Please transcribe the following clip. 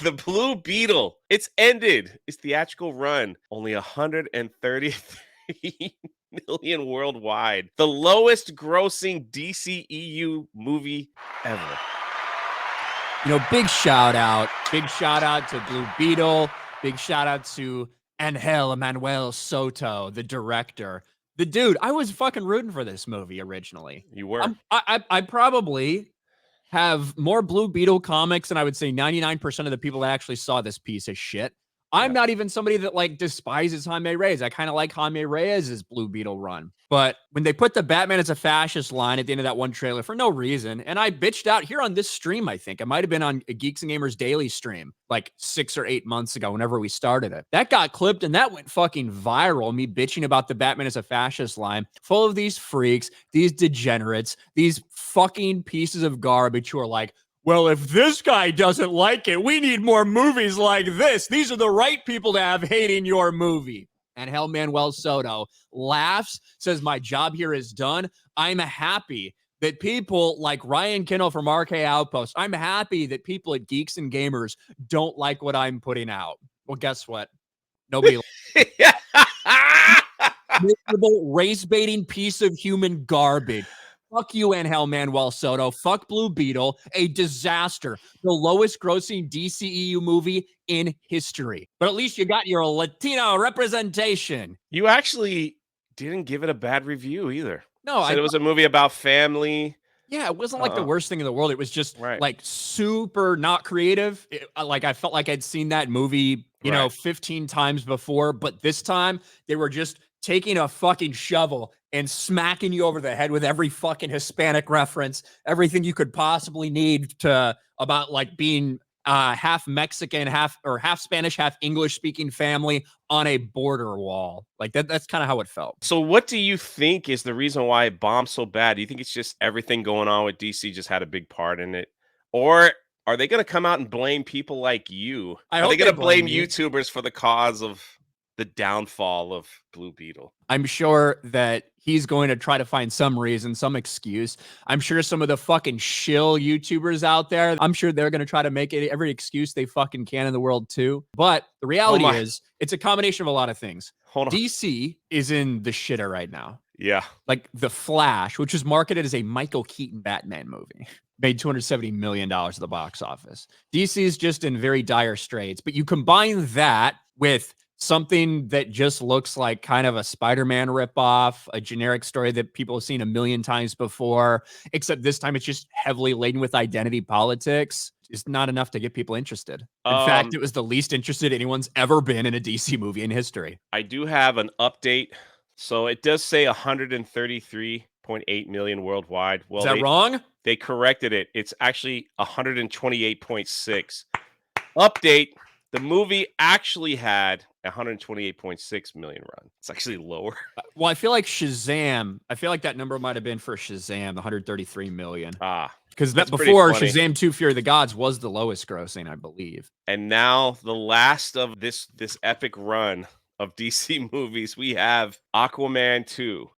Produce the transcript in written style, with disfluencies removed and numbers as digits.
The Blue Beetle. It's ended. Its theatrical run. Only 133 million worldwide. The lowest grossing DCEU movie ever. Big shout out to Blue Beetle. Big shout out to Angel Manuel Soto, the director. The dude, I was fucking rooting for this movie originally. You were. I probably have more Blue Beetle comics than I would say 99% of the people that actually saw this piece of shit. I'm not even somebody that like despises Jaime Reyes. I kind of like Jaime Reyes' Blue Beetle run. But when they put the Batman as a fascist line at the end of that one trailer for no reason, and I bitched out here on this stream, I think. It might have been on a Geeks and Gamers Daily stream like 6 or 8 months ago, whenever we started it. That got clipped and that went fucking viral. Me bitching about the Batman as a fascist line full of these freaks, these degenerates, these fucking pieces of garbage who are like, well, if this guy doesn't like it, we need more movies like this. These are the right people to have hating your movie. And Angel Manuel Soto laughs, says, my job here is done. I'm happy that people like Ryan Kinnell from RK Outpost, I'm happy that people at Geeks and Gamers don't like what I'm putting out. Well, guess what? Nobody miserable race-baiting piece of human garbage. Fuck you, Angel Manuel Soto. Fuck Blue Beetle. A disaster. The lowest grossing DCEU movie in history. But at least you got your Latino representation. You actually didn't give it a bad review either. No, Said it was a movie about family. Yeah, it wasn't like the worst thing in the world. It was just Right. like super not creative. Like I felt like I'd seen that movie, you know, 15 times before, but this time they were just taking a fucking shovel and smacking you over the head with every fucking Hispanic reference, everything you could possibly need to about like being half Mexican, half Spanish, half English speaking family on a border wall. Like that's kind of how it felt. So what do you think is the reason why it bombed so bad? Do you think it's just everything going on with DC just had a big part in it? Or are they going to come out and blame people like you? Are they going to blame YouTubers for the cause of the downfall of Blue Beetle? I'm sure that he's going to try to find some reason, some excuse. I'm sure some of the fucking shill YouTubers out there, I'm sure they're going to try to make it every excuse they fucking can in the world too. But the reality is it's a combination of a lot of things. DC is in the shitter right now. Yeah. Like The Flash, which was marketed as a Michael Keaton Batman movie, made $270 million at the box office. DC is just in very dire straits. But you combine that with something that just looks like kind of a Spider-Man ripoff, a generic story that people have seen a million times before, except this time it's just heavily laden with identity politics. It's not enough to get people interested. In fact, it was the least interested anyone's ever been in a DC movie in history. I do have an update. So it does say 133.8 million worldwide. Well, is that wrong? They corrected it. It's actually 128.6. Update. The movie actually had 128.6 million run. It's actually lower. Well, I feel like that number might have been for Shazam, 133 million. Because before Shazam 2 Fury of the Gods was the lowest grossing, I believe. And now the last of this epic run of DC movies, we have Aquaman 2.